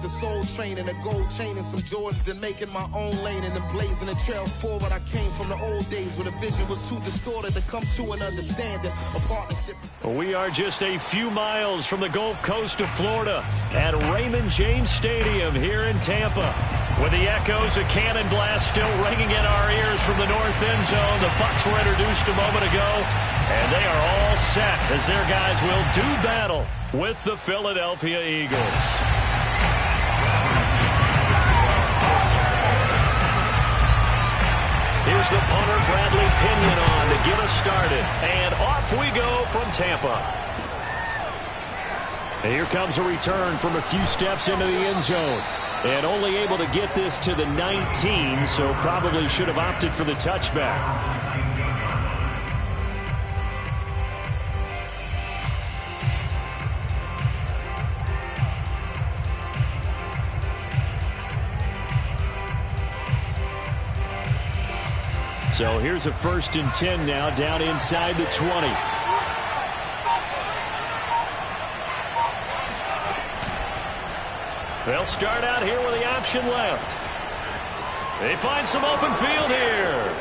the Soul Train and a gold chain and some Jordans, then making my own lane and then blazing a trail forward. I came from the old days where the vision was too distorted to come to an understanding, a partnership. We are just a few miles from the Gulf Coast of Florida at Raymond James Stadium here in Tampa. With the echoes of cannon blast still ringing in our ears from the north end zone, the Bucs were introduced a moment ago, and they are all set as their guys will do battle with the Philadelphia Eagles. Here's the punter, Bradley Pinion, on to get us started. And off we go from Tampa. And here comes a return from a few steps into the end zone. And only able to get this to the 19, so probably should have opted for the touchback. So here's a 1st and 10 now, down inside the 20. They'll start out here with the option left. They find some open field here.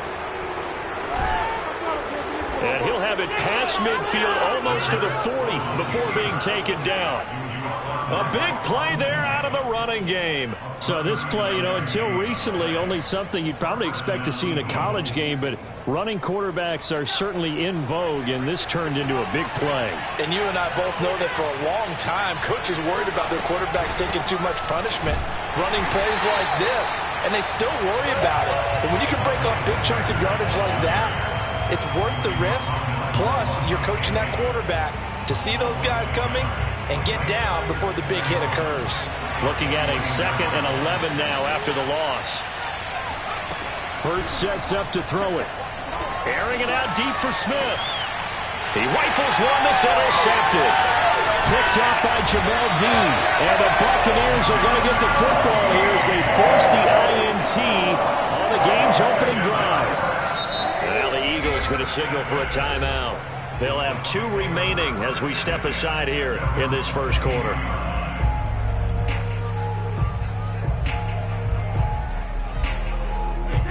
And he'll have it past midfield almost to the 40 before being taken down. A big play there out of the running game. So this play, until recently, only something you'd probably expect to see in a college game, but running quarterbacks are certainly in vogue, and this turned into a big play. And you and I both know that for a long time, coaches worried about their quarterbacks taking too much punishment, running plays like this, and they still worry about it. But when you can break up big chunks of yardage like that, it's worth the risk. Plus, you're coaching that quarterback to see those guys coming and get down before the big hit occurs. Looking at a 2nd and 11 now after the loss. Hurts sets up to throw it. Airing it out deep for Smith. He rifles one that's intercepted. Picked up by Jamel Dean. And the Buccaneers are going to get the football here as they force the INT on the game's opening drive. Well, the Eagles going to signal for a timeout. They'll have 2 remaining as we step aside here in this first quarter.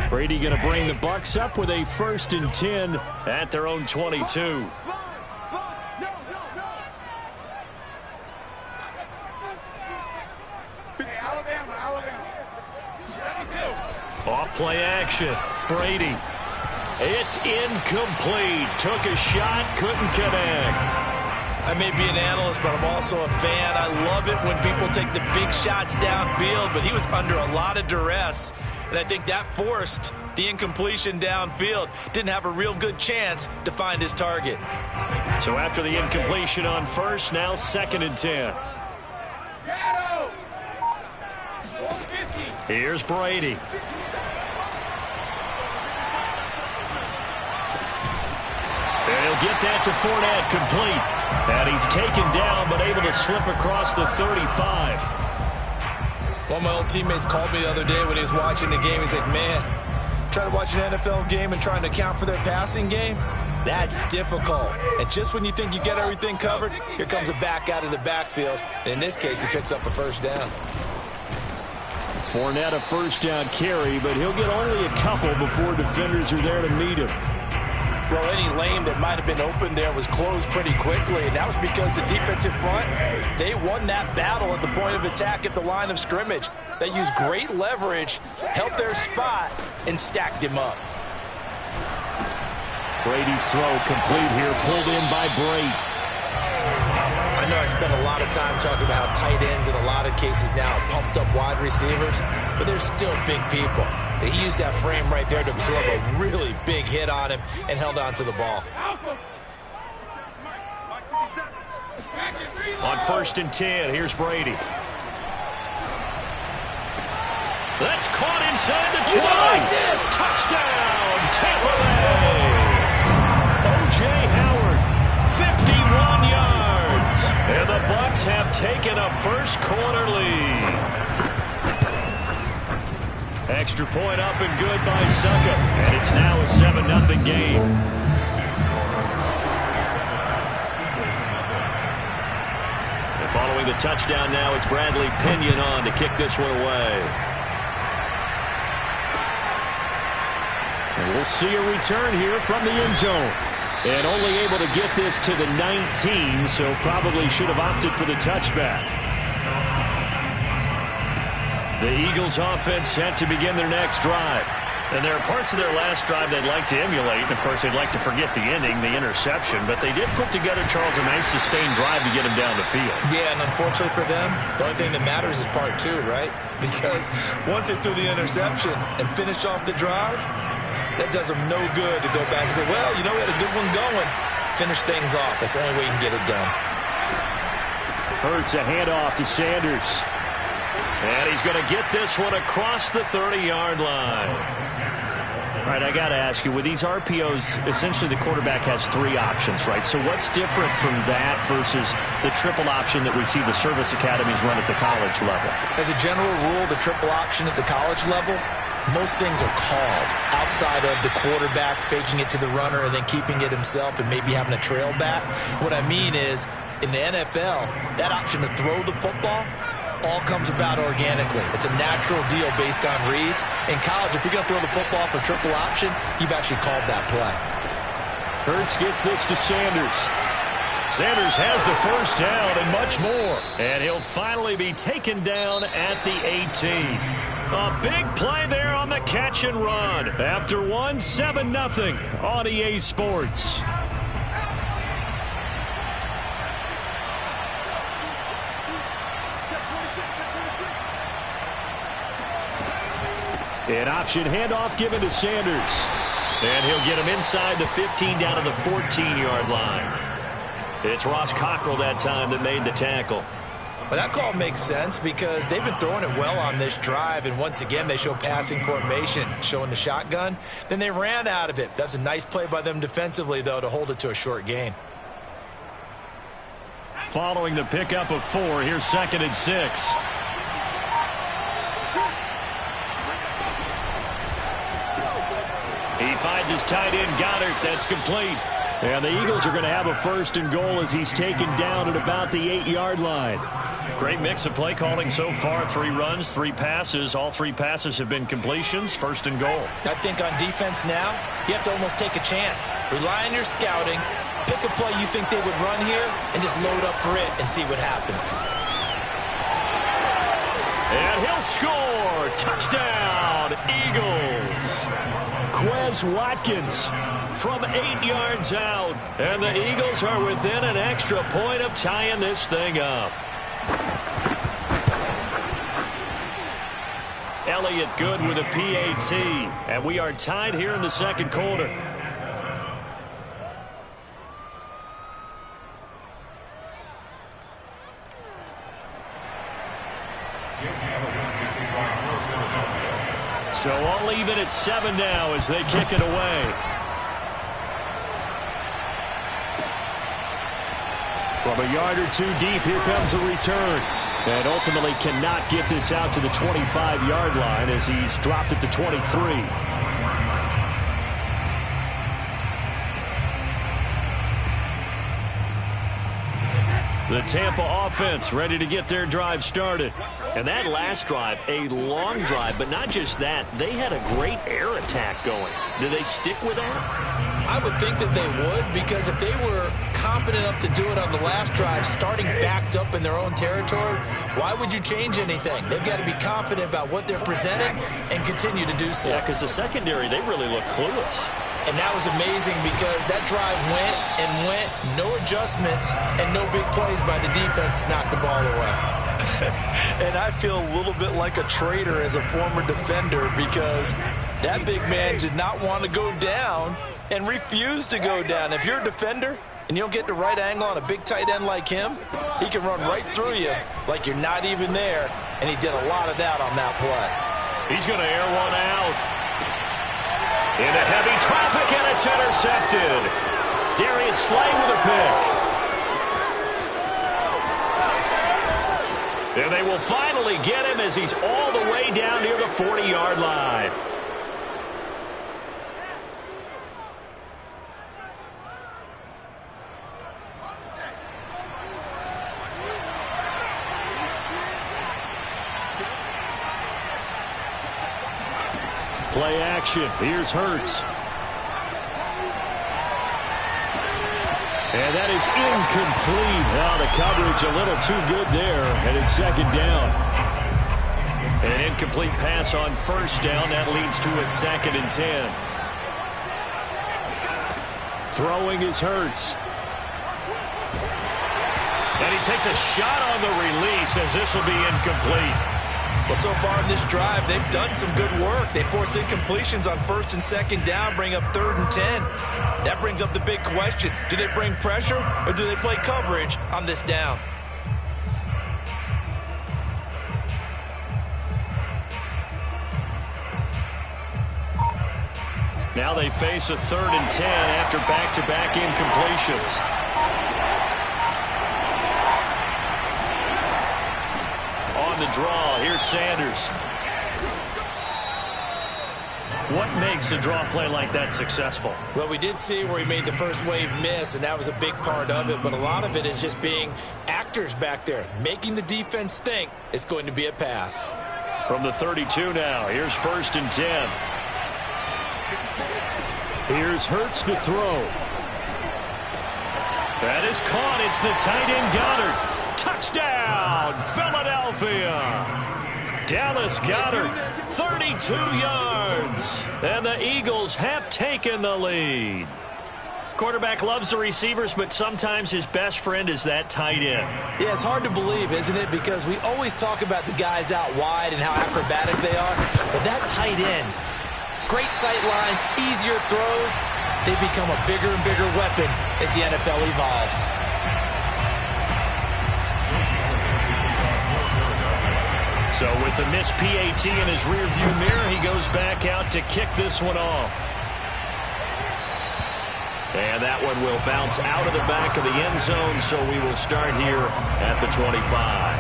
Brady going to bring the Bucs up with a 1st and 10 at their own 22. Off play action. Brady. It's incomplete. Took a shot, couldn't connect. I may be an analyst, but I'm also a fan. I love it when people take the big shots downfield, but he was under a lot of duress, and I think that forced the incompletion downfield. Didn't have a real good chance to find his target. So after the incompletion on 1st, now 2nd and 10. Here's Brady. And he'll get that to Fournette, complete. And he's taken down, but able to slip across the 35. One of my old teammates called me the other day when he was watching the game. He's like, man, trying to watch an NFL game and trying to account for their passing game, that's difficult. And just when you think you get everything covered, here comes a back out of the backfield. And in this case, he picks up a 1st down. Fournette a 1st down carry, but he'll get only a couple before defenders are there to meet him. Well, any lane that might have been open there was closed pretty quickly, and that was because the defensive front, they won that battle at the point of attack at the line of scrimmage. They used great leverage, held their spot, and stacked him up. Brady's throw complete here, pulled in by Brate. I know I spent a lot of time talking about how tight ends in a lot of cases now are pumped up wide receivers, but they're still big people. He used that frame right there to absorb a really big hit on him and held on to the ball. On 1st and 10, here's Brady. That's caught inside the 20. Touchdown, Tampa Bay. O.J. Howard, 51 yards. And the Bucs have taken a first quarter lead. Extra point up and good by Suckup. And it's now a 7-0 game. The following Following the touchdown now, it's Bradley Pinion on to kick this one away. And we'll see a return here from the end zone. And only able to get this to the 19, so probably should have opted for the touchback. The Eagles offense set to begin their next drive. And there are parts of their last drive they'd like to emulate. Of course, they'd like to forget the ending, the interception. But they did put together, Charles, a nice sustained drive to get him down the field. Yeah, and unfortunately for them, the only thing that matters is part two, right? Because once they threw the interception and finished off the drive, that does them no good to go back and say, well, you know, we had a good one going. Finish things off. That's the only way you can get it done. Hurts a handoff to Sanders. And he's going to get this one across the 30-yard line. All right, I got to ask you, with these RPOs, essentially the quarterback has three options, right? So what's different from that versus the triple option that we see the service academies run at the college level? As a general rule, the triple option at the college level, most things are called outside of the quarterback faking it to the runner and then keeping it himself and maybe having a trail back. What I mean is, in the NFL, that option to throw the football all comes about organically. It's a natural deal based on reads. In college, if you're going to throw the football for triple option, you've actually called that play. Hurts gets this to Sanders. Sanders has the first down and much more. And he'll finally be taken down at the 18. A big play there on the catch and run. After 7-0 on EA Sports. An option handoff given to Sanders. And he'll get him inside the 15 down to the 14-yard line. It's Ross Cockrell that time that made the tackle. Well, that call makes sense because they've been throwing it well on this drive, and once again they show passing formation, showing the shotgun. Then they ran out of it. That's a nice play by them defensively, though, to hold it to a short gain. Following the pickup of 4, here's 2nd and 6. He finds his tight end, Goddard. That's complete. And the Eagles are going to have a 1st and goal as he's taken down at about the 8-yard line. Great mix of play calling so far. 3 runs, 3 passes. All 3 passes have been completions. 1st and goal. I think on defense now, you have to almost take a chance. Rely on your scouting. Pick a play you think they would run here and just load up for it and see what happens. And he'll score. Touchdown, Eagles. Quez Watkins from 8 yards out. And the Eagles are within an extra point of tying this thing up. Elliott good with a PAT. And we are tied here in the 2nd quarter. So all even at 7 now as they kick it away. From a yard or 2 deep, here comes a return. And ultimately cannot get this out to the 25-yard line as he's dropped at the 23. The Tampa offense ready to get their drive started. And that last drive, a long drive, but not just that. They had a great air attack going. Do they stick with that? I would think that they would, because if they were confident enough to do it on the last drive, starting backed up in their own territory, why would you change anything? They've got to be confident about what they're presenting and continue to do so. Yeah, because the secondary, they really look clueless. And that was amazing because that drive went and went, no adjustments, and no big plays by the defense to knock the ball away. And I feel a little bit like a traitor as a former defender because that big man did not want to go down and refused to go down. If you're a defender and you don't get the right angle on a big tight end like him, he can run right through you like you're not even there, and he did a lot of that on that play. He's going to air one out. Into heavy traffic, and it's intercepted. Darius Slay with a pick. And they will finally get him as he's all the way down near the 40-yard line. Play action. Here's Hurts. And that is incomplete. Now the coverage a little too good there, and it's second down. An incomplete pass on first down. That leads to a 2nd and 10. Throwing is Hurts. And he takes a shot on the release as this will be incomplete. Well, so far in this drive, they've done some good work. They force incompletions on 1st and 2nd down, bring up 3rd and 10. That brings up the big question. Do they bring pressure or do they play coverage on this down? Now they face a 3rd and 10 after back-to-back incompletions. On the draw, here's Sanders. What makes a draw play like that successful? Well, we did see where he made the first wave miss, and that was a big part of it. But a lot of it is just being actors back there, making the defense think it's going to be a pass. From the 32 now, here's 1st and 10. Here's Hurts to throw. That is caught. It's the tight end Goddard. Touchdown, Philadelphia. Dallas Goedert, 32 yards. And the Eagles have taken the lead. Quarterback loves the receivers, but sometimes his best friend is that tight end. Yeah, it's hard to believe, isn't it? Because we always talk about the guys out wide and how acrobatic they are. But that tight end, great sight lines, easier throws. They become a bigger and bigger weapon as the NFL evolves. So with the missed PAT in his rearview mirror, he goes back out to kick this one off. And that one will bounce out of the back of the end zone, so we will start here at the 25.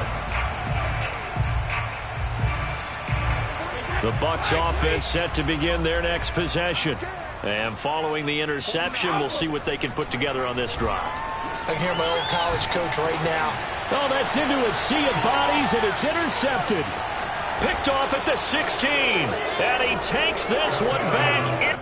The Bucs offense set to begin their next possession. And following the interception, we'll see what they can put together on this drive. I can hear my old college coach right now. Oh, that's into a sea of bodies, and it's intercepted. Picked off at the 16. And he takes this one back.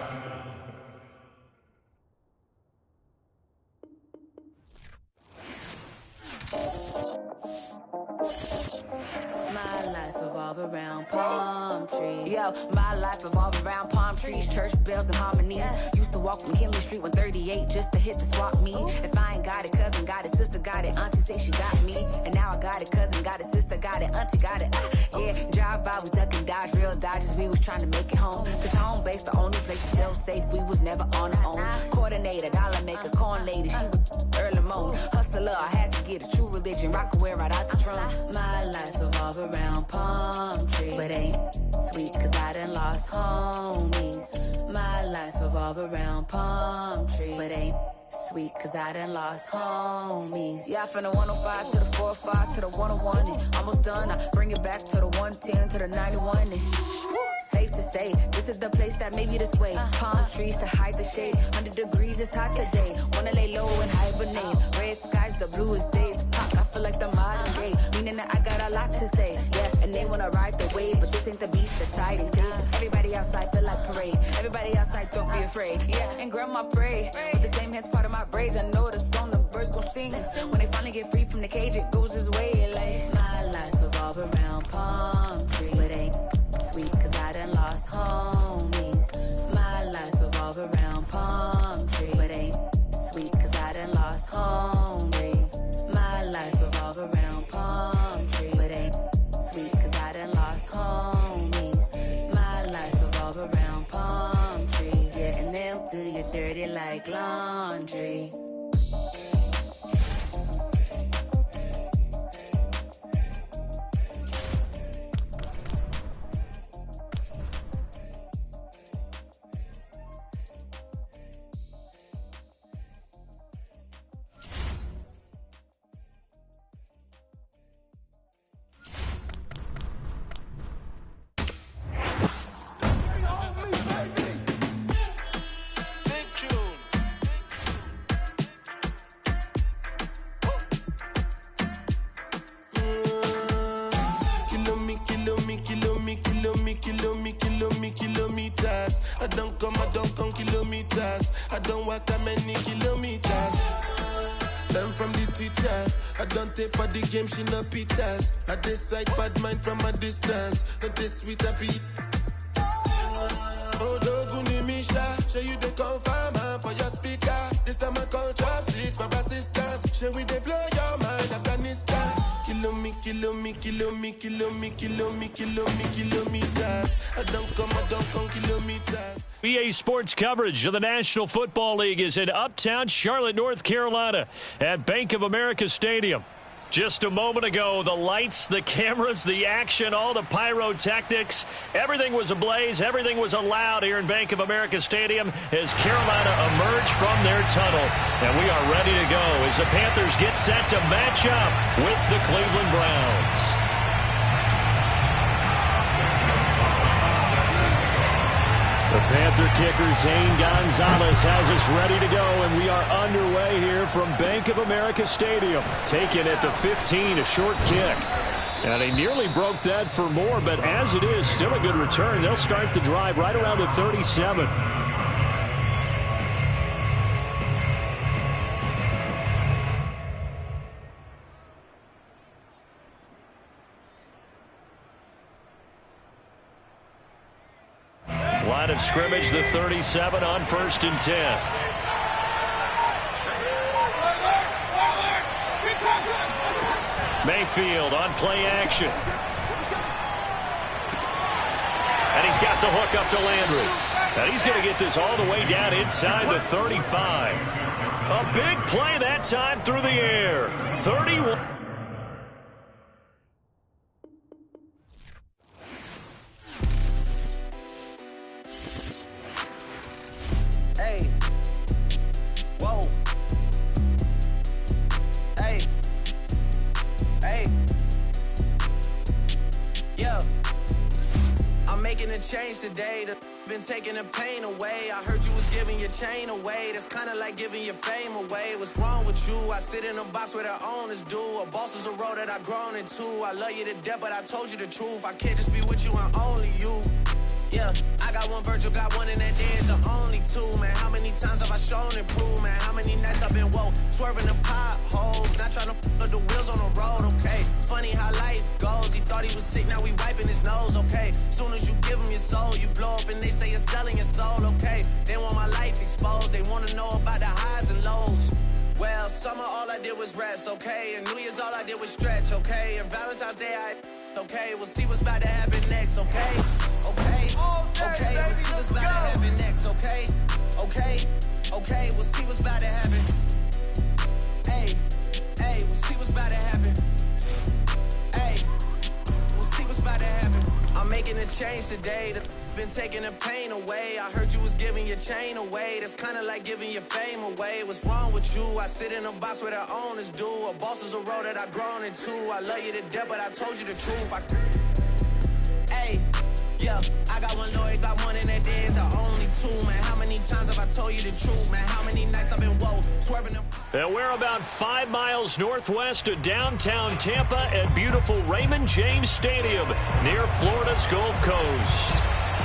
My life revolve around palm trees. Yo, my life revolve around palm trees, church bells and harmonies. Used to walk McKinley Street 138 just to hit the swap meet. If I ain't got it, cousin got it, sister got it, auntie say she got me. And now I got it, cousin got it, sister got it, auntie got it. Yeah, drive by, we duck and dodge, real dodges, we was trying to make it home. Cause home base the only place to feel safe, we was never on our own. Coordinator, dollar maker, corn lady, she was early morning. Hustler, I had to get a true religion, rock away right out the trunk. My life revolve around palm trees, but ain't sweet cause I done lost homies. My life revolve around palm trees, but ain't sweet cause I done lost homies. Yeah, from the 105 to the 45 to the 101 and almost done. I bring it back to the 110 to the 91 and safe to say, this is the place that made me this way. Palm trees to hide the shade. 100 degrees, it's hot today. Wanna lay low and hibernate. Red skies, the bluest days. Pop, I feel like the modern day. Meaning that I got a lot to say. Yeah, and they wanna ride the wave, but this ain't the beach, the tide is safe. Everybody outside feel like parade. Everybody outside don't be afraid. Yeah, and grandma pray. With the same hands part of my braids. I know the song the birds gon' sing. When they finally get free from the cage, it goes this way. Like my life revolve around palm trees, but ain't sweet cause I done lost homies. My life revolve around palm trees, but ain't sweet cause I done lost homies. My life revolve around palm trees, but ain't sweet cause I done lost homies. My life revolve around palm trees, yeah, and they'll do you dirty like laundry. I don't come kilometers. I don't walk that many kilometers. Learn from the teacher. I don't take for the game, she no pitas. I decide bad mind from a distance. Not this sweet happy. Oh, Doguni Misha, show you the confirmer for your speaker. This time I call chopsticks for assistance. Show we they blow your mind, Afghanistan. Kilometers. I don't come kilometers. EA Sports coverage of the National Football League is in uptown Charlotte, North Carolina at Bank of America Stadium. Just a moment ago, the lights, the cameras, the action, all the pyrotechnics, everything was ablaze, everything was allowed here in Bank of America Stadium as Carolina emerged from their tunnel. And we are ready to go as the Panthers get set to match up with the Cleveland Browns. The Panther kicker, Zane Gonzalez, has us ready to go, and we are underway here from Bank of America Stadium. Taken at the 15, a short kick. And he nearly broke that for more, but as it is, still a good return. They'll start the drive right around the 37. Line of scrimmage, the 37 on 1st and 10. Mayfield on play action. And he's got the hook up to Landry. And he's going to get this all the way down inside the 35. A big play that time through the air. 31. Change today, been taking the pain away. I heard you was giving your chain away. That's kind of like giving your fame away. What's wrong with you? I sit in a box where the owners do. A boss is a role that I've grown into. I love you to death, but I told you the truth. I can't just be with you and only you. Yeah, I got one Virgil, got one, and that day is the only two, man. How many times have I shown and proved, man? How many nights I've been woke, swerving the potholes, not trying to put the wheels on the road, okay? Funny how life goes. He thought he was sick, now we wiping his nose, okay? Soon as you give him your soul, you blow up and they say you're selling your soul, okay? They want my life exposed, they want to know about the highs and lows. Well, summer all I did was rest, okay? And New Year's all I did was stretch, okay? And Valentine's Day okay? We'll see what's about to happen next, okay? Okay, okay, we'll see what's about to happen next, okay? Okay, okay, we'll see what's about to happen. Hey, hey, we'll see what's about to happen. Hey, we'll see what's about to happen. I'm making a change today. Been taking the pain away. I heard you was giving your chain away. That's kind of like giving your fame away. What's wrong with you? I sit in a box where the owners do. A boss is a role that I've grown into. I love you to death, but I told you the truth. Hey, yeah, I got one lawyer, got one, and that day is the only two, man. How many times have I told you the truth, man? How many nights I've been woke, swerving them. And we're about 5 miles northwest of downtown Tampa at beautiful Raymond James Stadium near Florida's Gulf Coast.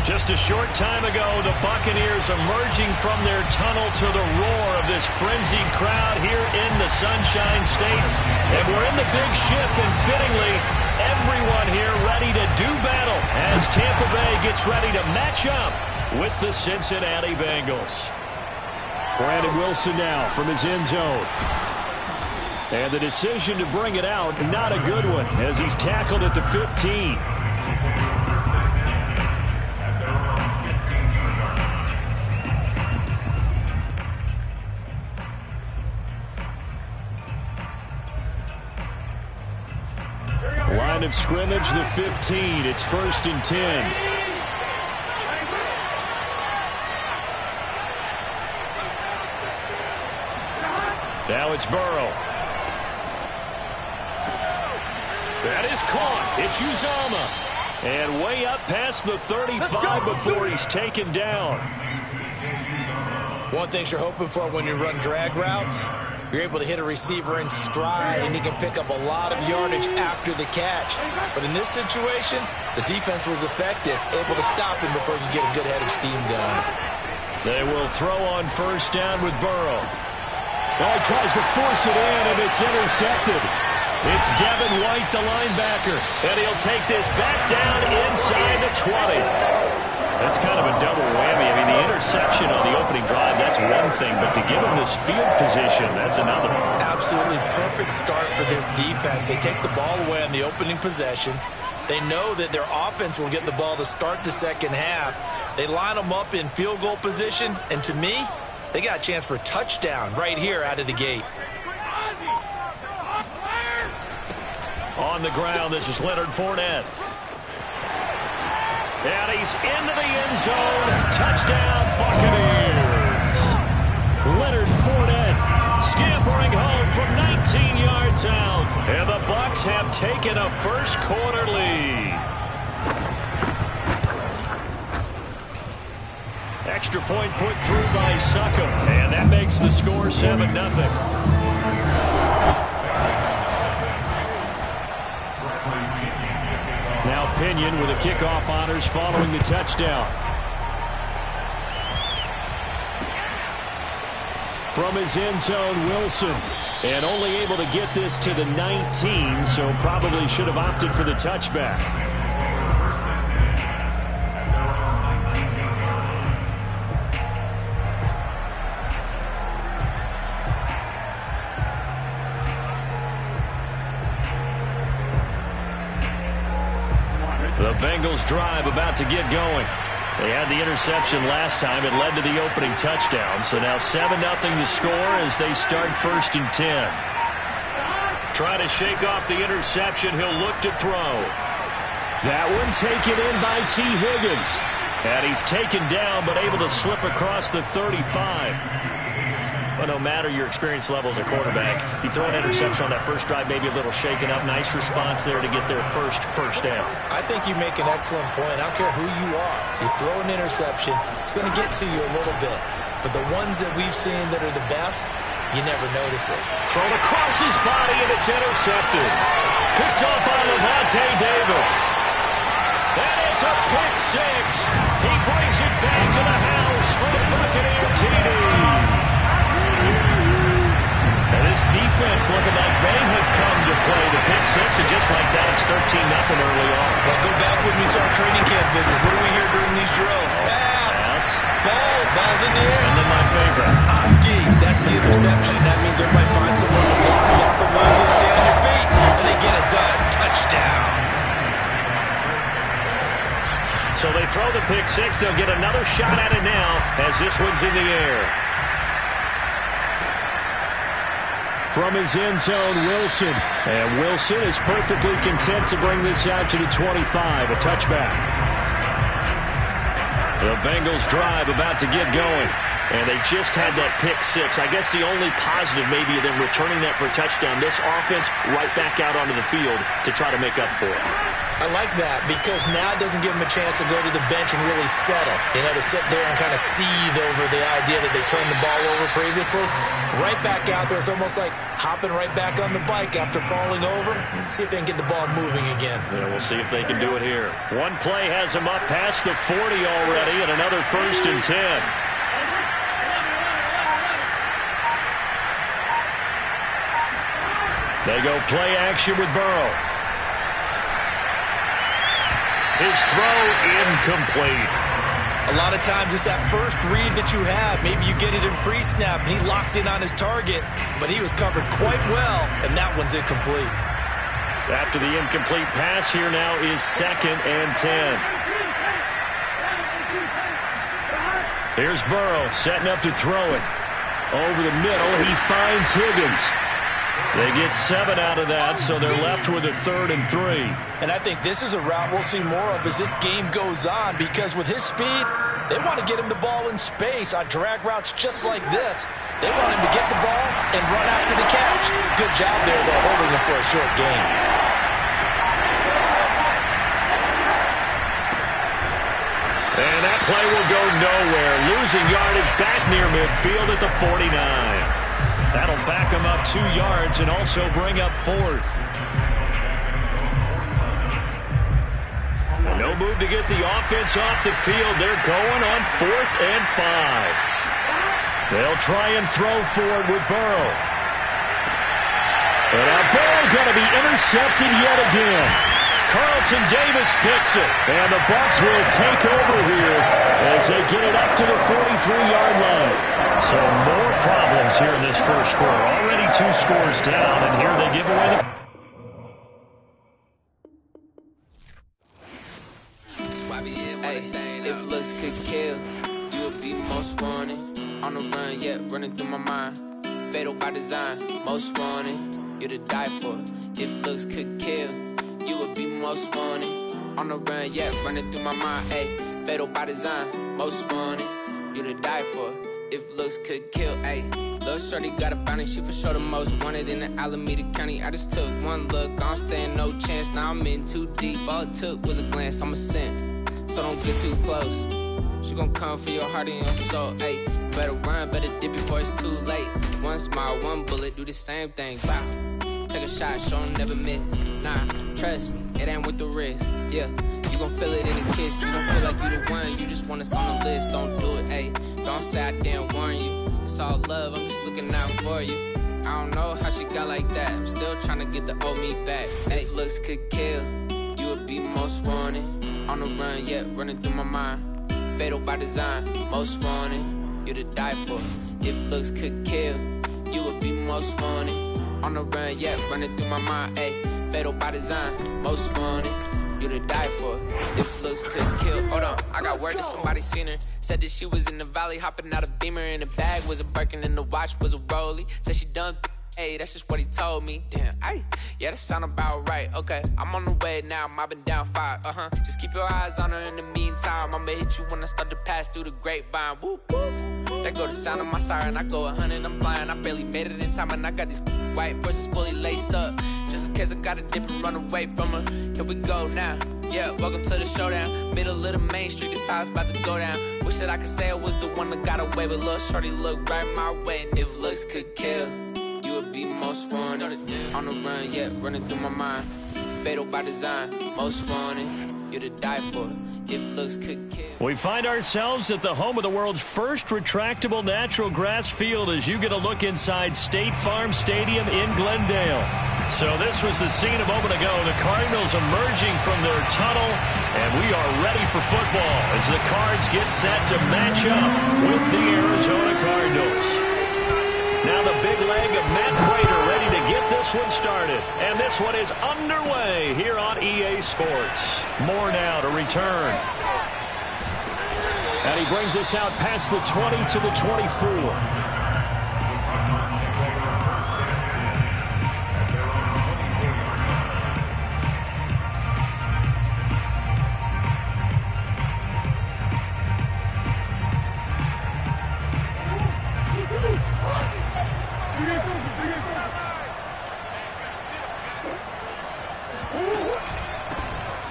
Just a short time ago, the Buccaneers emerging from their tunnel to the roar of this frenzied crowd here in the Sunshine State. And we're in the big ship, and fittingly, everyone here ready to do battle as Tampa Bay gets ready to match up with the Cincinnati Bengals. Brandon Wilson now from his end zone. And the decision to bring it out, not a good one, as he's tackled at the 15. Line of scrimmage, the 15. It's 1st and 10. Now it's Burrow. That is caught. It's Uzomah. And way up past the 35 before he's taken down. One thing you're hoping for when you run drag routes, you're able to hit a receiver in stride, and he can pick up a lot of yardage after the catch. But in this situation, the defense was effective, able to stop him before he could get a good head of steam going. They will throw on first down with Burrow. Oh, he tries to force it in, and it's intercepted. It's Devin White, the linebacker, and he'll take this back down inside the 20. That's kind of a double whammy. I mean, the interception on the opening drive, that's one thing, but to give him this field position, that's another. Absolutely perfect start for this defense. They take the ball away on the opening possession. They know that their offense will get the ball to start the second half. They line them up in field goal position, and to me, they got a chance for a touchdown right here out of the gate. On the ground, this is Leonard Fournette. And he's into the end zone. Touchdown, Buccaneers. Leonard Fournette scampering home from 19 yards out. And the Bucs have taken a first quarter lead. Extra point put through by Succop. And that makes the score 7-0. Now Pinion with a kickoff honors following the touchdown. From his end zone, Wilson. And only able to get this to the 19, so probably should have opted for the touchback. The Bengals drive about to get going. They had the interception last time. It led to the opening touchdown. So now 7-0 to score as they start 1st and 10. Trying to shake off the interception. He'll look to throw. That one taken in by T. Higgins. And he's taken down but able to slip across the 35. Well, no matter your experience level as a quarterback, you throw an interception on that first drive, maybe a little shaken up. Nice response there to get their first down. I think you make an excellent point. I don't care who you are. You throw an interception, it's going to get to you a little bit. But the ones that we've seen that are the best, you never notice it. Thrown across his body, and it's intercepted. Picked off by Levante David. And it's a pick six. He brings it back to the house for the Buccaneer TD. And this defense looking like they have come to play the pick six, and just like that, it's 13-0 early on. Well, go back with me to our training camp visit. What do we hear during these drills? Pass. Ball's in the air. And then my favorite. Oski, that's the interception. That means everybody finds someone to block the wall, stay on your feet, and they get it done. Touchdown. So they throw the pick six. They'll get another shot at it now as this one's in the air. From his end zone, Wilson. And Wilson is perfectly content to bring this out to the 25, a touchback. The Bengals drive about to get going. And they just had that pick six. I guess the only positive maybe of them returning that for a touchdown. This offense right back out onto the field to try to make up for it. I like that because now it doesn't give them a chance to go to the bench and really settle. You know, to sit there and kind of seethe over the idea that they turned the ball over previously. Right back out there. It's almost like hopping right back on the bike after falling over. See if they can get the ball moving again. Yeah, we'll see if they can do it here. One play has them up past the 40 already, and another 1st and 10. They go play action with Burrow. His throw incomplete. A lot of times it's that first read that you have. Maybe you get it in pre-snap, and he locked in on his target, but he was covered quite well, and that one's incomplete. After the incomplete pass, here now is 2nd and 10. Here's Burrow setting up to throw it. Over the middle, he finds Higgins. They get 7 out of that, so they're left with a 3rd and 3. And I think this is a route we'll see more of as this game goes on, because with his speed, they want to get him the ball in space on drag routes just like this. They want him to get the ball and run after the catch. Good job there, though, holding him for a short gain. And that play will go nowhere. Losing yardage back near midfield at the 49. That'll back them up 2 yards and also bring up 4th. No move to get the offense off the field. They're going on 4th and 5. They'll try and throw for it with Burrow. And now Burrow going to be intercepted yet again. Carlton Davis picks it. And the Bucs will take over here as they get it up to the 43-yard line. So more problems here in this first quarter. Already 2 scores down, and here they give away the... If looks could kill, you would be most wanted. On the run, yeah, running through my mind. Fatal by design, most wanted. You to die for. If looks could kill, you would be most wanted. On the run, yeah, running through my mind. Ayy, fatal by design, most wanted. You to die for. If looks could kill, ayy. Lil' shorty got a bounty, she for sure the most wanted in the Alameda County. I just took one look, I don't stand no chance. Now I'm in too deep, all it took was a glance. I'm a sin, so don't get too close. She gon' come for your heart and your soul, ayy. Better run, better dip before it's too late. One smile, one bullet, do the same thing, wow. Take a shot, show 'em never miss. Nah, trust me, it ain't with the risk, yeah. You gon' feel it in a kiss, you don't feel like you the one. You just want us on the list, don't do it, ayy. Don't say I didn't warn you. It's all love, I'm just looking out for you. I don't know how she got like that. I'm still trying to get the old me back. If looks could kill, you would be most wanted. On the run, yeah, running through my mind. Fatal by design, most wanted. You to die for. If looks could kill, you would be most wanted. On the run, yeah, running through my mind. Ayy, fatal by design, most wanted. You to die for. If looks could kill. Hold on, I got word that somebody seen her. Said that she was in the valley, hopping out a Beamer. In the bag was a Birkin and the watch was a Rollie. Said she done. Hey, that's just what he told me. Damn, ay, yeah, that sound about right. Okay, I'm on the way now, mobbing down 5. Just keep your eyes on her in the meantime. I'ma hit you when I start to pass through the grapevine. Woo, woo. That go the sound of my siren. I go 100, I'm flying. I barely made it in time, and I got these white horses fully laced up. Just in case I gotta dip and run away from her. Here we go now. Yeah, welcome to the showdown. Middle of the main street, this how it's about to go down. Wish that I could say I was the one that got away, but little shorty look right my way. If looks could kill, you would be most wanted. On the run, yeah, running through my mind. Fatal by design, most wanted. You to die for. If looks could kill. We find ourselves at the home of the world's first retractable natural grass field as you get a look inside State Farm Stadium in Glendale. So this was the scene a moment ago. The Cardinals emerging from their tunnel, and we are ready for football as the Cards get set to match up with the Arizona Cardinals. Now the big leg of Matt Prater ready to get this one started. And this one is underway here on EA Sports. Moore now to return. And he brings us out past the 20 to the 24.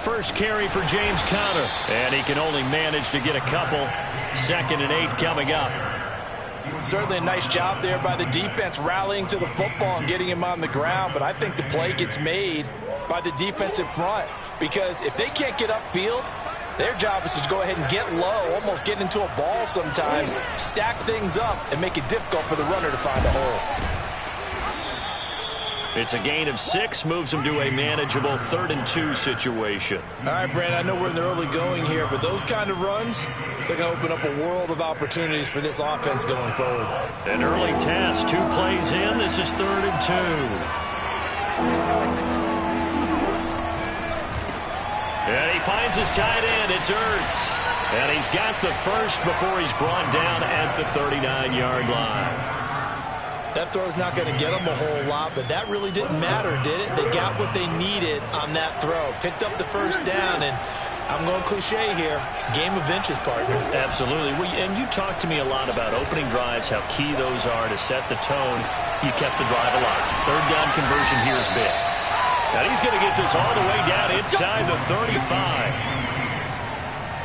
First carry for James Conner, and he can only manage to get a couple. 2nd and 8 coming up. Certainly a nice job there by the defense rallying to the football and getting him on the ground, but I think the play gets made by the defensive front because if they can't get upfield, their job is to go ahead and get low, almost get into a ball sometimes, stack things up, and make it difficult for the runner to find a hole. It's a gain of 6, moves him to a manageable 3rd and 2 situation. All right, Brandon, I know we're in the early going here, but those kind of runs, they're going to open up a world of opportunities for this offense going forward. An early task, 2 plays in. This is 3rd and 2. And he finds his tight end. It's Ertz. And he's got the first before he's brought down at the 39-yard line. That throw's not going to get them a whole lot, but that really didn't matter, did it? They got what they needed on that throw. Picked up the first down, and I'm going cliche here. Game of inches, partner. Absolutely. And you talked to me a lot about opening drives, how key those are to set the tone. You kept the drive alive. 3rd down conversion here is big. And he's going to get this all the way down inside the 35.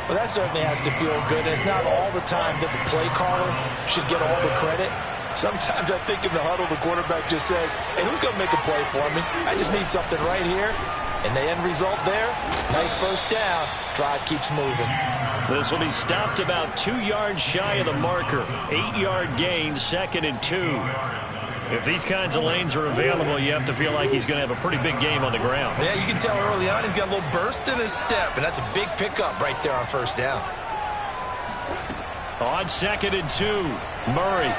Well, that certainly has to feel good. It's not all the time that the play caller should get all the credit. Sometimes I think in the huddle, the quarterback just says, hey, who's going to make a play for me? I just need something right here. And the end result there, nice first down. Drive keeps moving. This will be stopped about 2 yards shy of the marker. 8-yard gain, 2nd and 2. If these kinds of lanes are available, you have to feel like he's going to have a pretty big game on the ground. Yeah, you can tell early on he's got a little burst in his step, and that's a big pickup right there on first down. On 2nd and 2, Murray.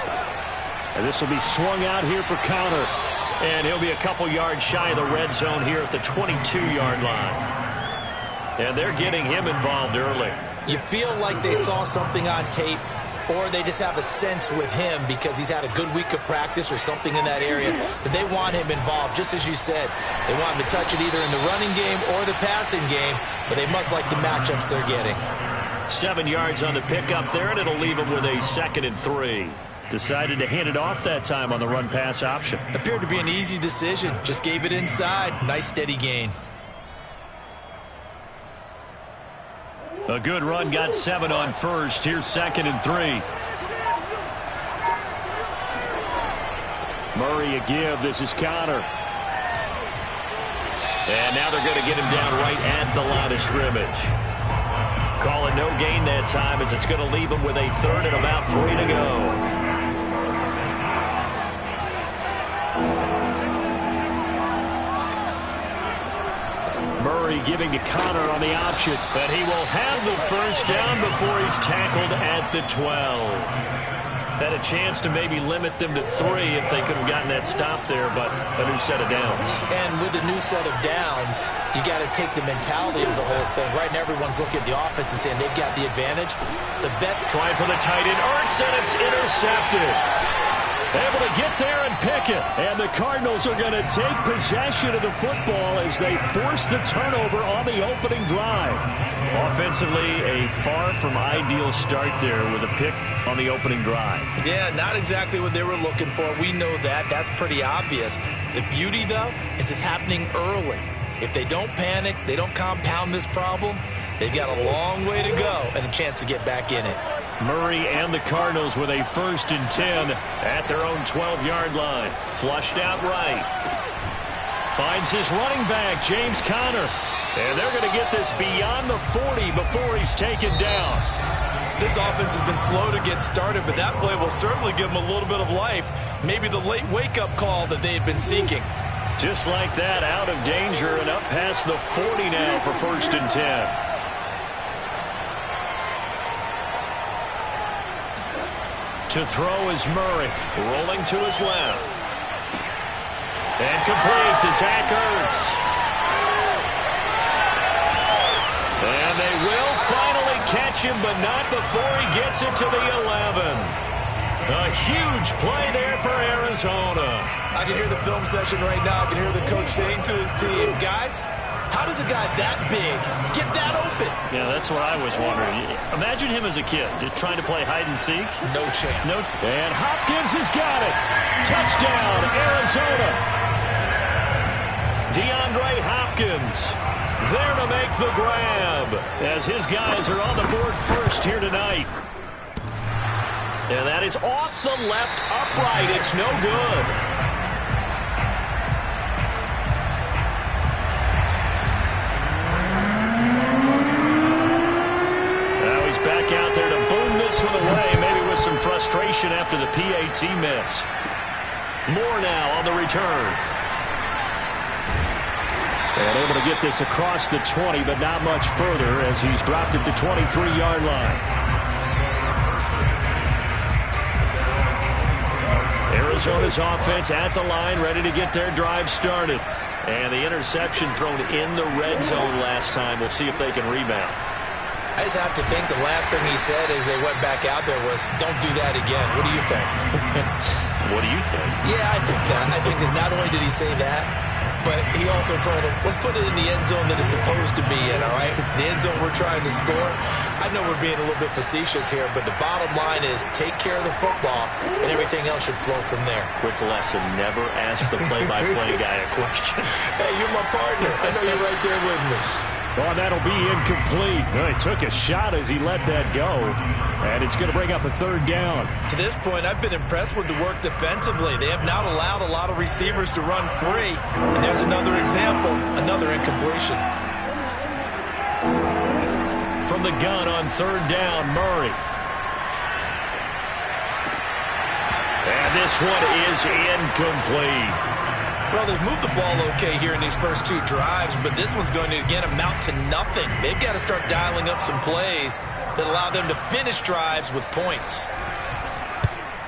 And this will be swung out here for counter. And he'll be a couple yards shy of the red zone here at the 22-yard line. And they're getting him involved early. You feel like they saw something on tape, or they just have a sense with him because he's had a good week of practice or something in that area that they want him involved, just as you said. They want him to touch it either in the running game or the passing game, but they must like the matchups they're getting. 7 yards on the pickup there, and it'll leave him with a 2nd and 3. Decided to hand it off that time on the run-pass option. Appeared to be an easy decision. Just gave it inside. Nice steady gain. A good run, got 7 on first. Here's 2nd and 3. Murray a give. This is counter. And now they're going to get him down right at the line of scrimmage. Call it no gain that time as it's going to leave him with a 3rd and about 3 to go. Murray giving to Connor on the option, but he will have the first down before he's tackled at the 12. Had a chance to maybe limit them to 3 if they could have gotten that stop there, but a new set of downs. And with a new set of downs, you got to take the mentality of the whole thing. Right now, everyone's looking at the offense and saying they've got the advantage. The bet trying for the tight end, Ertz, and it's intercepted. Able to get there and pick it. And the Cardinals are going to take possession of the football as they force the turnover on the opening drive. Offensively, a far from ideal start there with a pick on the opening drive. Yeah, not exactly what they were looking for. We know that. That's pretty obvious. The beauty, though, is it's happening early. If they don't panic, they don't compound this problem, they've got a long way to go and a chance to get back in it. Murray and the Cardinals with a 1st and 10 at their own 12-yard line. Flushed out right. Finds his running back, James Conner. And they're going to get this beyond the 40 before he's taken down. This offense has been slow to get started, but that play will certainly give them a little bit of life. Maybe the late wake-up call that they had been seeking. Just like that, out of danger and up past the 40 now for 1st and 10. To throw is Murray, rolling to his left. And complete to Zach Ertz. And they will finally catch him, but not before he gets it to the 11. A huge play there for Arizona. I can hear the film session right now. I can hear the coach saying to his team, guys, how does a guy that big get that open? Yeah, that's what I was wondering. Imagine him as a kid, just trying to play hide and seek. No chance. No. And Hopkins has got it. Touchdown, Arizona. DeAndre Hopkins there to make the grab as his guys are on the board first here tonight. And that is off the left upright. It's no good. Back out there to boom this one away, maybe with some frustration after the PAT miss. More now on the return. And able to get this across the 20, but not much further as he's dropped it to 23-yard line. Arizona's offense at the line, ready to get their drive started. And the interception thrown in the red zone last time. We'll see if they can rebound. I just have to think the last thing he said as they went back out there was, don't do that again. What do you think? What do you think? Yeah, I think that. I think that not only did he say that, but he also told him, let's put it in the end zone that it's supposed to be in, all right? The end zone we're trying to score. I know we're being a little bit facetious here, but the bottom line is take care of the football, and everything else should flow from there. Quick lesson, never ask the play-by-play guy a question. Hey, you're my partner. I know you're right there with me. Oh, that'll be incomplete. Well, he took a shot as he let that go, and it's going to bring up a third down. To this point, I've been impressed with the work defensively. They have not allowed a lot of receivers to run free, and there's another example, another incompletion. From the gun on third down, Murray. And this one is incomplete. Well, they've moved the ball okay here in these first two drives, but this one's going to, again, amount to nothing. They've got to start dialing up some plays that allow them to finish drives with points.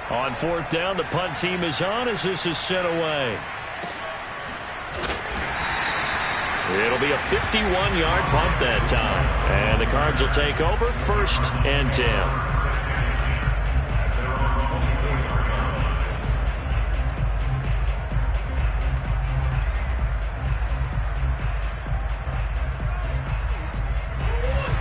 On fourth down, the punt team is on as this is sent away. It'll be a 51-yard punt that time. And the Cards will take over, 1st and 10.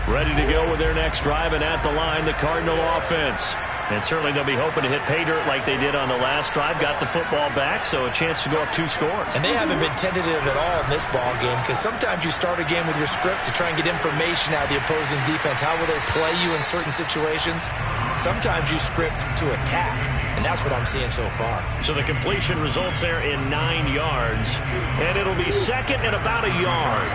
Ready to go with their next drive, and at the line, the Cardinal offense. And certainly they'll be hoping to hit pay dirt like they did on the last drive. Got the football back, so a chance to go up 2 scores. And they haven't been tentative at all in this ball game, because sometimes you start a game with your script to try and get information out of the opposing defense. How will they play you in certain situations? Sometimes you script to attack, and that's what I'm seeing so far. So the completion results there in 9 yards, and it'll be second and about a yard.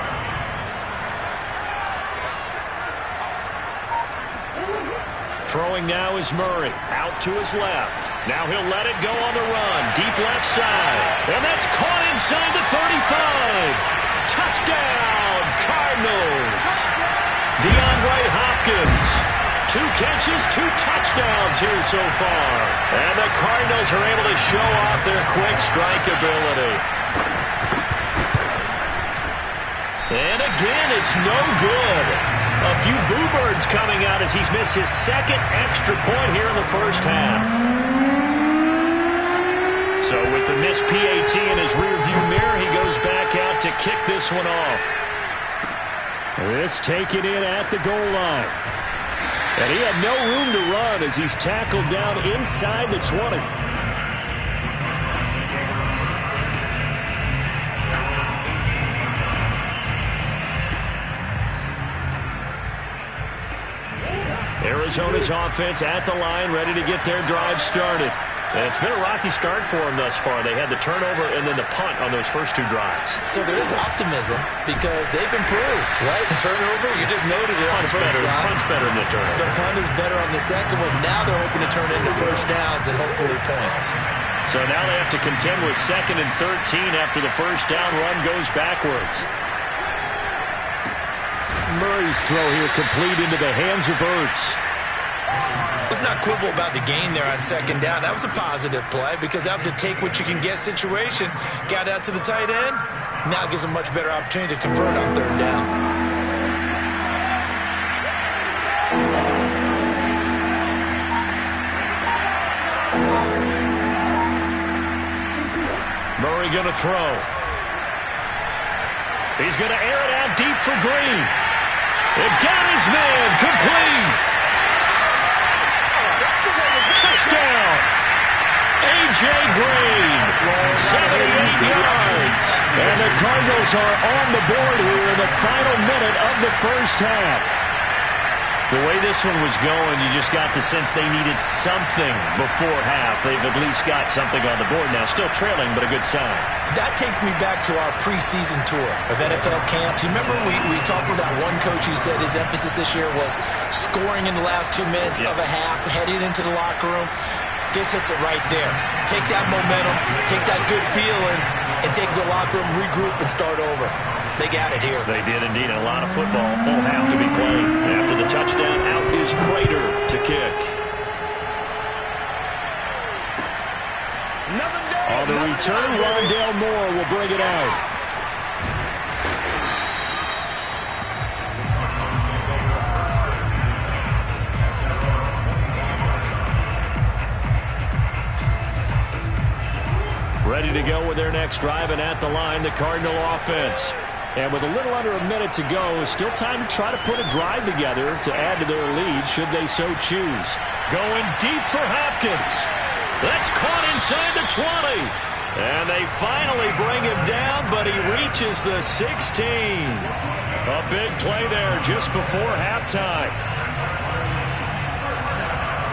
Throwing now is Murray, out to his left. Now he'll let it go on the run, deep left side. And that's caught inside the 35. Touchdown, Cardinals. DeAndre Hopkins. 2 catches, 2 touchdowns here so far. And the Cardinals are able to show off their quick strike ability. And again, it's no good. A few boo birds coming out as he's missed his second extra point here in the first half. So with the missed PAT in his rearview mirror, he goes back out to kick this one off. This taken in at the goal line. And he had no room to run as he's tackled down inside the 20. Arizona's offense at the line, ready to get their drive started. And it's been a rocky start for them thus far. They had the turnover and then the punt on those first 2 drives. So there is optimism because they've improved, right? Turnover, you just noted it on the first drive. Punt's better than the turnover. The punt is better on the second one. Now they're hoping to turn into first downs and hopefully points. So now they have to contend with 2nd and 13 after the first down run goes backwards. Murray's throw here complete into the hands of Ertz. Let's not quibble about the gain there on 2nd down. That was a positive play because that was a take-what-you-can-get situation. Got out to the tight end. Now it gives them a much better opportunity to convert on 3rd down. Murray going to throw. He's going to air it out deep for Green. It got his man complete. Touchdown. A.J. Green, 78 yards. And the Cardinals are on the board here in the final minute of the first half. The way this one was going, you just got the sense they needed something before half. They've at least got something on the board now. Still trailing, but a good sign. That takes me back to our preseason tour of NFL camps. You remember we talked with that one coach who said his emphasis this year was scoring in the last 2 minutes of a half, heading into the locker room. This hits it right there. Take that momentum, take that good feeling, and take it to the locker room, regroup, and start over. They got it here. They did indeed. A lot of football. Full half to be played. After the touchdown, out is Prater to kick. On the return, Rondale Moore will bring it out. Ready to go with their next drive, and at the line, the Cardinal offense. And with a little under a minute to go, still time to try to put a drive together to add to their lead should they so choose. Going deep for Hopkins. That's caught inside the 20. And they finally bring him down, but he reaches the 16. A big play there just before halftime.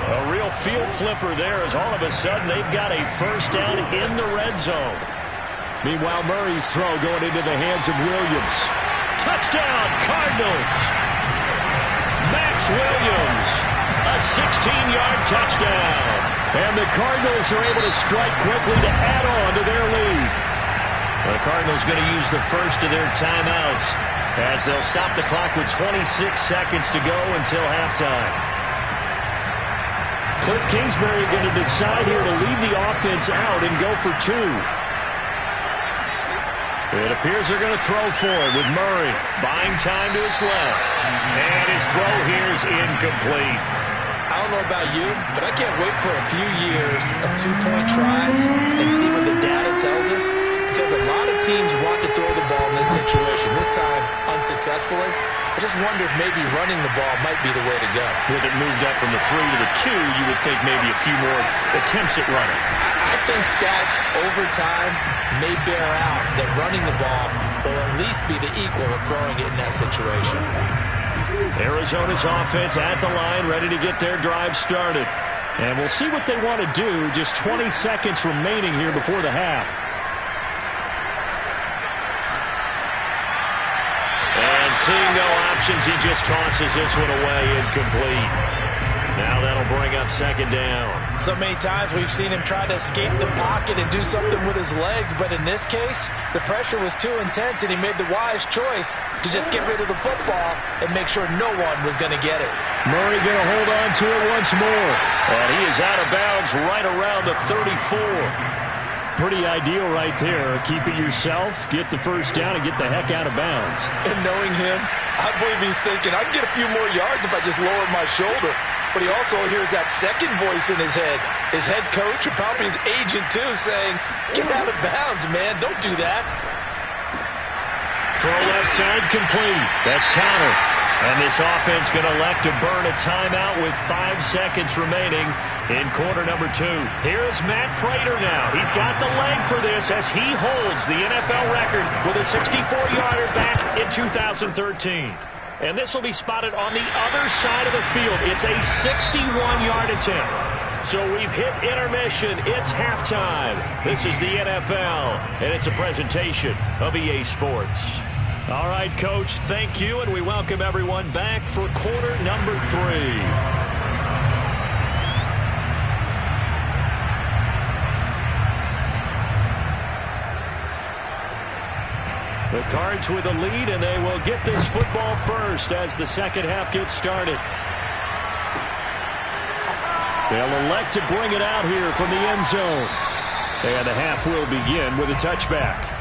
A real field flipper there as all of a sudden they've got a first down in the red zone. Meanwhile, Murray's throw going into the hands of Williams. Touchdown, Cardinals! Max Williams, a 16-yard touchdown. And the Cardinals are able to strike quickly to add on to their lead. The Cardinals going to use the first of their timeouts as they'll stop the clock with 26 seconds to go until halftime. Cliff Kingsbury going to decide here to leave the offense out and go for two. It appears they're going to throw for it with Murray buying time to his left. And his throw here is incomplete. I don't know about you, but I can't wait for a few years of two-point tries and see what the data tells us. Because a lot of teams want to throw the ball in this situation, this time unsuccessfully. I just wonder if maybe running the ball might be the way to go. With it moved up from the 3 to the 2, you would think maybe a few more attempts at running. I think stats over time may bear out that running the ball will at least be the equal of throwing it in that situation. Arizona's offense at the line, ready to get their drive started. And we'll see what they want to do. Just 20 seconds remaining here before the half. And seeing no options, he just tosses this one away, incomplete. Now that'll bring up second down. So many times we've seen him try to escape the pocket and do something with his legs, but in this case, the pressure was too intense and he made the wise choice to just get rid of the football and make sure no one was going to get it. Murray going to hold on to it once more. And he is out of bounds right around the 34. Pretty ideal right there. Keep it yourself, get the first down, and get the heck out of bounds. And knowing him, I believe he's thinking, I can get a few more yards if I just lower my shoulder. But he also hears that second voice in his head. His head coach, and probably his agent too, saying, get out of bounds, man. Don't do that. Throw left side complete. That's counter. And this offense going to elect to burn a timeout with 5 seconds remaining in quarter number 2. Here's Matt Prater now. He's got the leg for this as he holds the NFL record with a 64-yarder back in 2013. And this will be spotted on the other side of the field. It's a 61-yard attempt. So we've hit intermission. It's halftime. This is the NFL, and it's a presentation of EA Sports. All right, Coach, thank you, and we welcome everyone back for quarter number 3. The Cards with a lead, and they will get this football first as the second half gets started. They'll elect to bring it out here from the end zone. And the half will begin with a touchback.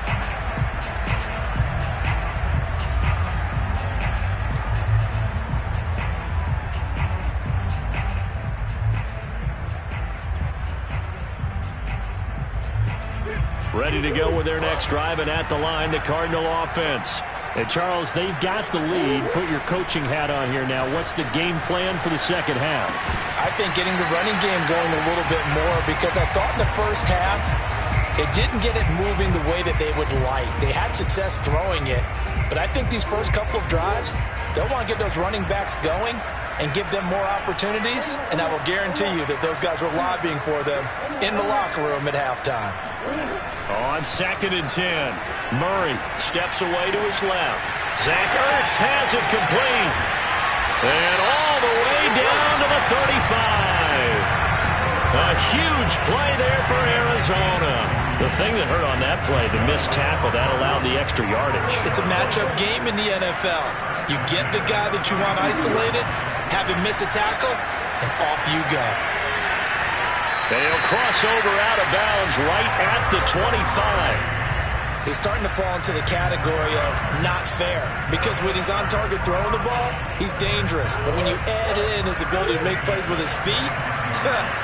Ready to go with their next drive, and at the line, the Cardinal offense. And Charles, they've got the lead. Put your coaching hat on here now. What's the game plan for the second half? I think getting the running game going a little bit more, because I thought in the first half it didn't get it moving the way that they would like. They had success throwing it, but I think these first couple of drives, they'll want to get those running backs going and give them more opportunities, and I will guarantee you that those guys were lobbying for them in the locker room at halftime. On 2nd and 10, Murray steps away to his left. Zach Ertz has it complete. And all the way down to the 35. A huge play there for Arizona. The thing that hurt on that play, the missed tackle, that allowed the extra yardage. It's a matchup game in the NFL. You get the guy that you want isolated, have him miss a tackle, and off you go. They'll cross over out of bounds right at the 25. He's starting to fall into the category of not fair, because when he's on target throwing the ball, he's dangerous. But when you add in his ability to make plays with his feet,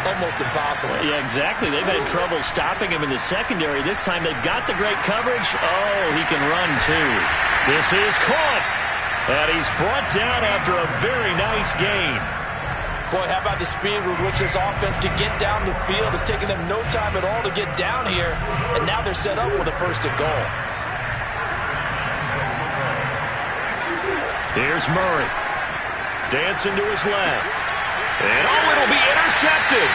almost impossible. Yeah, exactly. They've had trouble stopping him in the secondary. This time they've got the great coverage. Oh, he can run too. This is caught. And he's brought down after a very nice gain. Boy, how about the speed with which this offense can get down the field? It's taken them no time at all to get down here, and now they're set up with a 1st and goal. Here's Murray. Dancing to his left. And it'll be intercepted.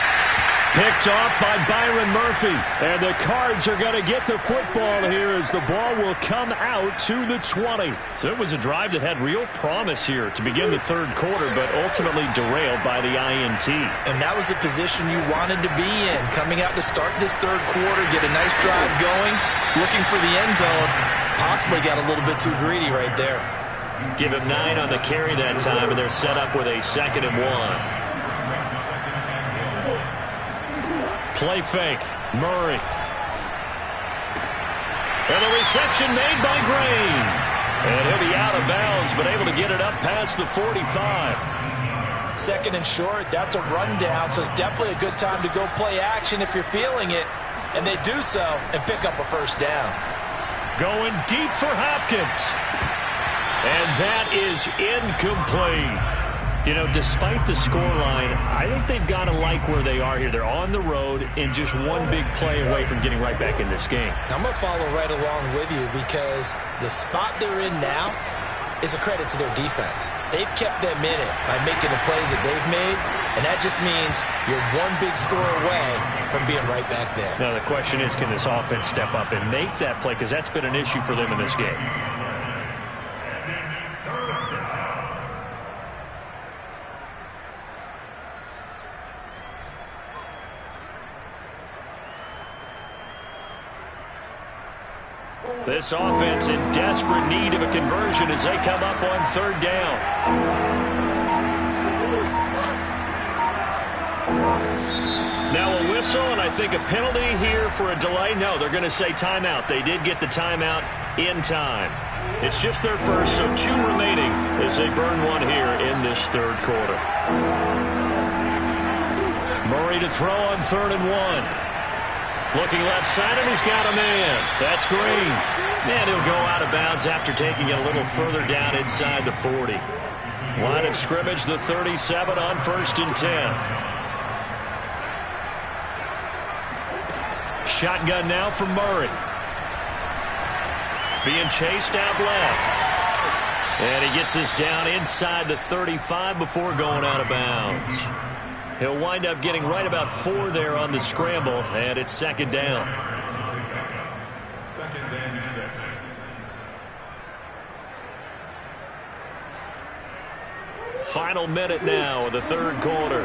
Picked off by Byron Murphy. And the Cards are going to get the football here as the ball will come out to the 20. So it was a drive that had real promise here to begin the third quarter, but ultimately derailed by the INT. And that was the position you wanted to be in. Coming out to start this third quarter, get a nice drive going, looking for the end zone. Possibly got a little bit too greedy right there. Give him 9 on the carry that time, and they're set up with a 2nd and 1. Play fake. Murray. And the reception made by Grain. And he'll be out of bounds, but able to get it up past the 45. 2nd and short, that's a rundown, so it's definitely a good time to go play action if you're feeling it. And they do so and pick up a first down. Going deep for Hopkins. And that is incomplete. You know, despite the scoreline, I think they've got to like where they are here. They're on the road and just one big play away from getting right back in this game. I'm going to follow right along with you because the spot they're in now is a credit to their defense. They've kept them in it by making the plays that they've made, and that just means you're one big score away from being right back there. Now, the question is, can this offense step up and make that play? Because that's been an issue for them in this game. This offense in desperate need of a conversion as they come up on 3rd down. Now a whistle and I think a penalty here for a delay. No, they're going to say timeout. They did get the timeout in time. It's just their first, so 2 remaining as they burn one here in this third quarter. Murray to throw on 3rd and 1. Looking left side, and he's got a man. That's Green. And he'll go out of bounds after taking it a little further down inside the 40. Line of scrimmage, the 37 on 1st and 10. Shotgun now for Murray. Being chased out left. And he gets this down inside the 35 before going out of bounds. He'll wind up getting right about 4 there on the scramble, and it's 2nd down. 2nd and 6. Final minute now of the third quarter.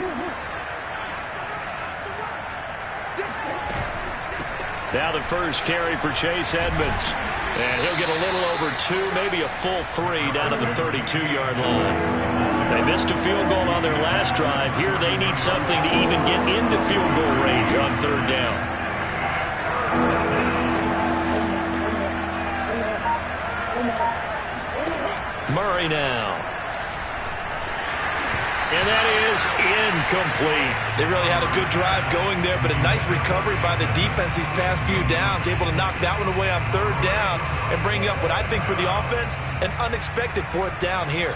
Now the first carry for Chase Edmonds. And he'll get a little over 2, maybe a full 3 down to the 32-yard line. They missed a field goal on their last drive. Here they need something to even get into field goal range on 3rd down. Murray now. And that is incomplete. They really had a good drive going there, but a nice recovery by the defense these past few downs, able to knock that one away on 3rd down and bring up what I think for the offense, an unexpected 4th down here.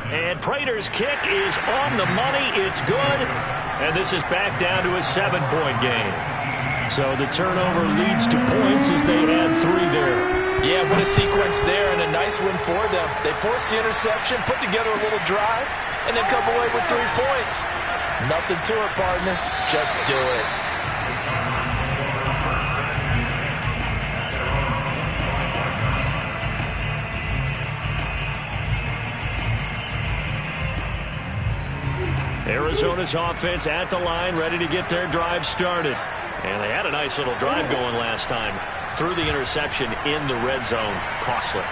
And Prater's kick is on the money. It's good. And this is back down to a 7-point game. So the turnover leads to points as they add 3 there. Yeah, what a sequence there and a nice win for them. They forced the interception, put together a little drive, and then come away with 3 points. Nothing to it, partner. Just do it. Arizona's offense at the line, ready to get their drive started. And they had a nice little drive going last time. Threw the interception in the red zone. Costly.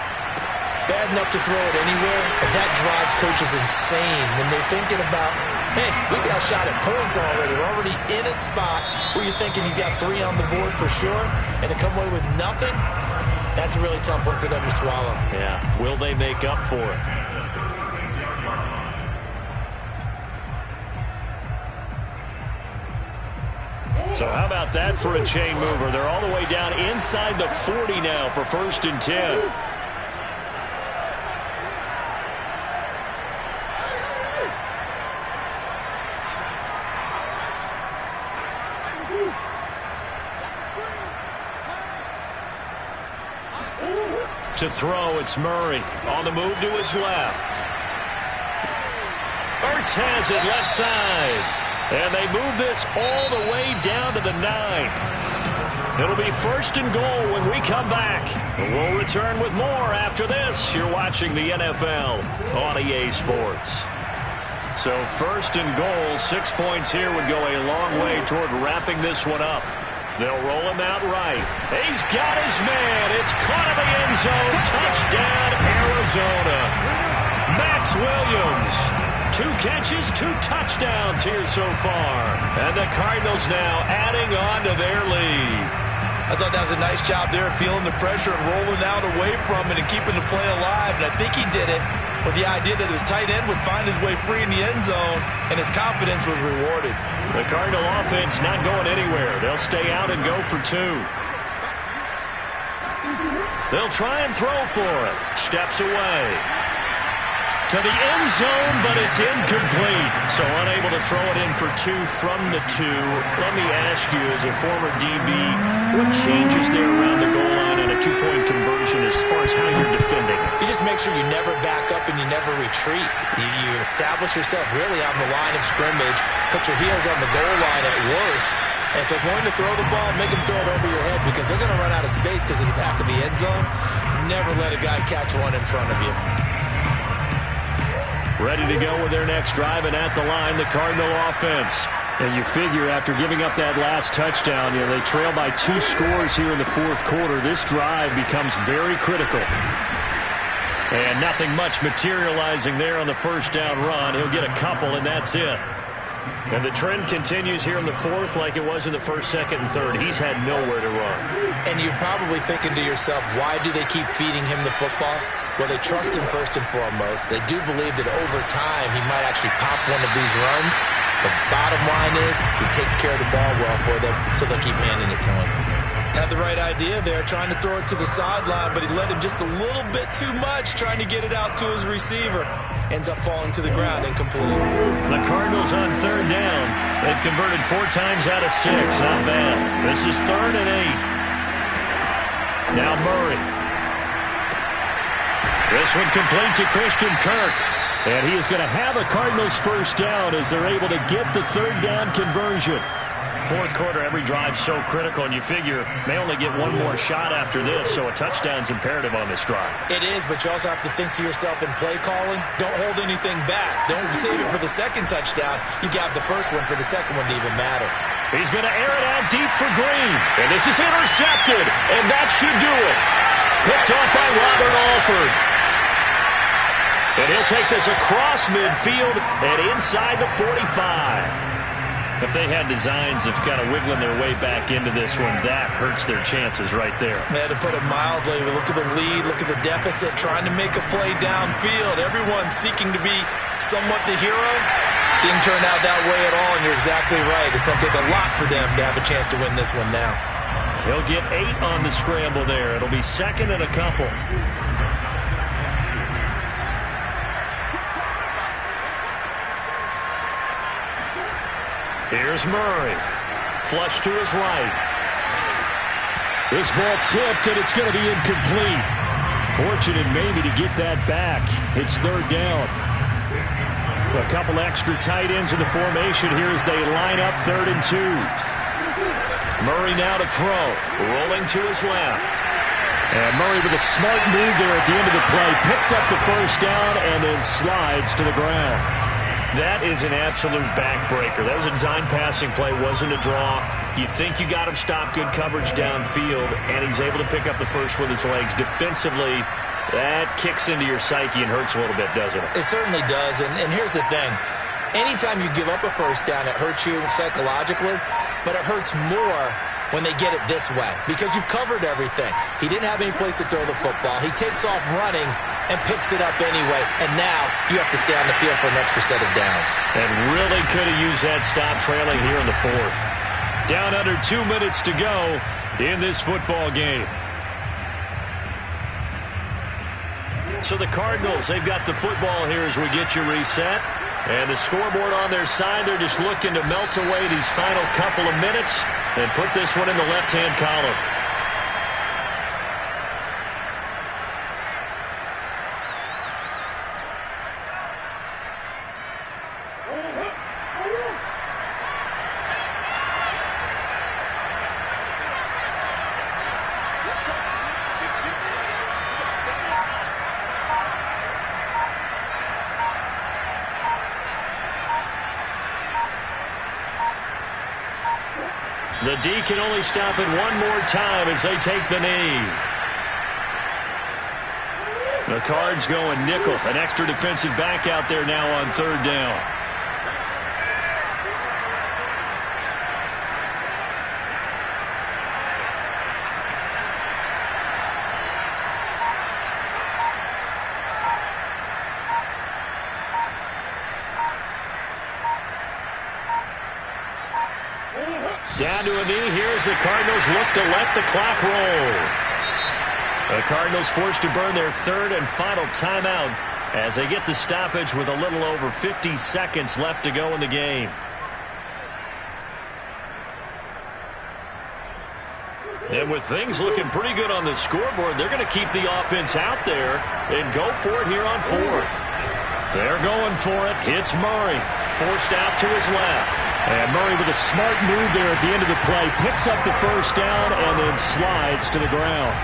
Bad enough to throw it anywhere, but that drives coaches insane when they're thinking about, hey, we got a shot at points already. We're already in a spot where you're thinking you got 3 on the board for sure, and to come away with nothing, that's a really tough one for them to swallow. Yeah, will they make up for it? So how about that for a chain mover? They're all the way down inside the 40 now for 1st and 10. To throw, it's Murray. On the move to his left. Ertz has it left side. And they move this all the way down to the 9. It'll be 1st and goal when we come back. We'll return with more after this. You're watching the NFL on EA Sports. So 1st and goal, 6 points here would go a long way toward wrapping this one up. They'll roll him out right. He's got his man. It's caught in the end zone. Touchdown, Arizona. Max Williams. 2 catches, 2 touchdowns here so far. And the Cardinals now adding on to their lead. I thought that was a nice job there, feeling the pressure and rolling out away from it and keeping the play alive. And I think he did it with the idea that his tight end would find his way free in the end zone, and his confidence was rewarded. The Cardinal offense not going anywhere. They'll stay out and go for 2. They'll try and throw for it. Steps away. To the end zone, but it's incomplete. So unable to throw it in for 2 from the 2. Let me ask you, as a former DB, what changes there around the goal line on a 2-point conversion as far as how you're defending? You just make sure you never back up and you never retreat. You establish yourself really on the line of scrimmage, put your heels on the goal line at worst. And if they're going to throw the ball, make them throw it over your head because they're going to run out of space because of the back of the end zone. Never let a guy catch one in front of you. Ready to go with their next drive, and at the line, the Cardinal offense. And you figure after giving up that last touchdown, they trail by 2 scores here in the 4th quarter. This drive becomes very critical. And nothing much materializing there on the 1st down run. He'll get a couple, and that's it. And the trend continues here in the 4th like it was in the 1st, 2nd, and 3rd. He's had nowhere to run. And you're probably thinking to yourself, why do they keep feeding him the football? Well, they trust him first and foremost. They do believe that over time he might actually pop one of these runs. The bottom line is he takes care of the ball well for them, so they'll keep handing it to him. Had the right idea there, trying to throw it to the sideline, but he let him just a little bit too much, trying to get it out to his receiver. Ends up falling to the ground incomplete. The Cardinals on 3rd down. They've converted 4 times out of 6. Not bad. This is 3rd and 8. Now Murray. This one complete to Christian Kirk. And he is going to have a Cardinals 1st down as they're able to get the 3rd down conversion. 4th quarter, every drive so critical, and you figure may only get one more shot after this, so a touchdown's imperative on this drive. It is, but you also have to think to yourself in play calling, don't hold anything back. Don't save it for the 2nd touchdown. You got the 1st one for the 2nd one to even matter. He's going to air it out deep for Green, and this is intercepted, and that should do it. Picked off by Robert Alford. And he'll take this across midfield and inside the 45. If they had designs of kind of wiggling their way back into this one, that hurts their chances right there. Yeah, to put it mildly, look at the lead, look at the deficit, trying to make a play downfield. Everyone seeking to be somewhat the hero. Didn't turn out that way at all, and you're exactly right. It's going to take a lot for them to have a chance to win this one now. He'll get 8 on the scramble there. It'll be 2nd and a couple. Here's Murray. Flush to his right. This ball tipped, and it's going to be incomplete. Fortunate maybe to get that back. It's 3rd down. A couple extra tight ends in the formation here as they line up 3rd and 2. Murray now to throw. Rolling to his left. And Murray with a smart move there at the end of the play. Picks up the 1st down and then slides to the ground. That is an absolute backbreaker. That was a design passing play, wasn't a draw. You think you got him stopped, good coverage downfield, and he's able to pick up the 1st with his legs. Defensively, that kicks into your psyche and hurts a little bit, doesn't it? It certainly does, and here's the thing. Anytime you give up a 1st down, it hurts you psychologically, but it hurts more when they get it this way because you've covered everything. He didn't have any place to throw the football. He takes off running and picks it up anyway, and now you have to stay on the field for an extra set of downs. And really could have used that stop trailing here in the 4th. Down under 2 minutes to go in this football game. So the Cardinals, they've got the football here as we get you reset. And the scoreboard on their side, they're just looking to melt away these final couple of minutes and put this one in the left-hand column. The D can only stop it one more time as they take the knee. The Cards going nickel. An extra defensive back out there now on third down. Down to a knee here as the Cardinals look to let the clock roll. The Cardinals forced to burn their third and final timeout as they get the stoppage with a little over 50 seconds left to go in the game. And with things looking pretty good on the scoreboard, they're going to keep the offense out there and go for it here on fourth. They're going for it. It's Murray. Forced out to his left. And Murray with a smart move there at the end of the play. Picks up the first down and then slides to the ground.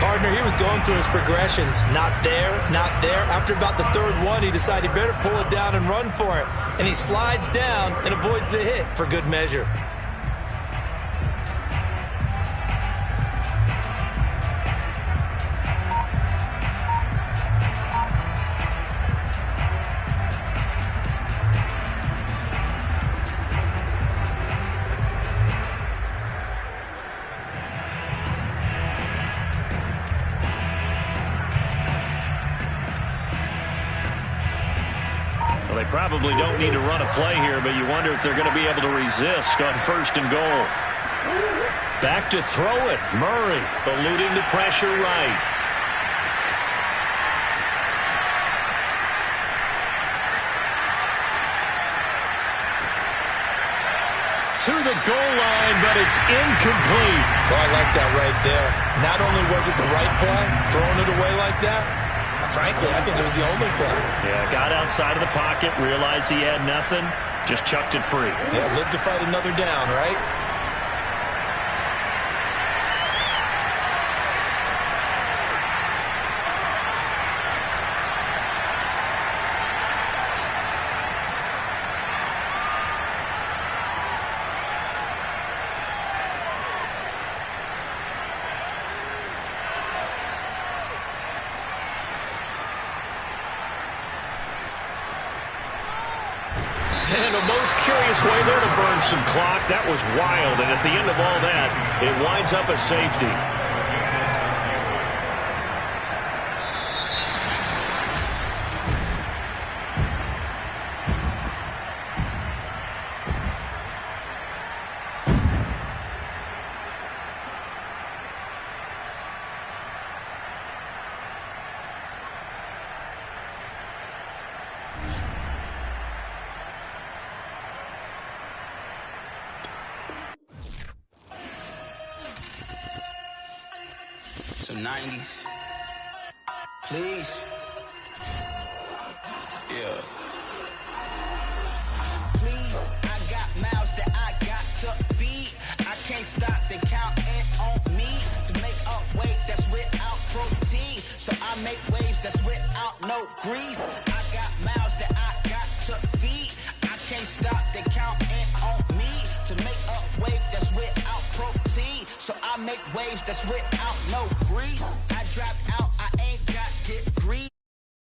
Partner, he was going through his progressions. Not there, not there. After about the third one, he decided he better pull it down and run for it. And he slides down and avoids the hit for good measure. Well, they probably don't need to run a play here, but you wonder if they're going to be able to resist on first and goal. Back to throw it. Murray eluding the pressure right. To the goal line, but it's incomplete. Oh, I like that right there. Not only was it the right play, throwing it away like that, frankly, I think it was the only play. Yeah, got outside of the pocket, realized he had nothing, just chucked it free. Yeah, live to fight another down, right? And a most curious way there to burn some clock. That was wild, and at the end of all that, it winds up a safety. Some 90s. Please. Yeah. Please, I got mouths that I got to feed. I can't stop the counting on me to make up weight that's without protein. So I make waves that's without no grease. I got mouths that I got to feed. I can't stop the counting on me to make up weight that's without protein. So I make waves that's without no grease. I dropped out, I ain't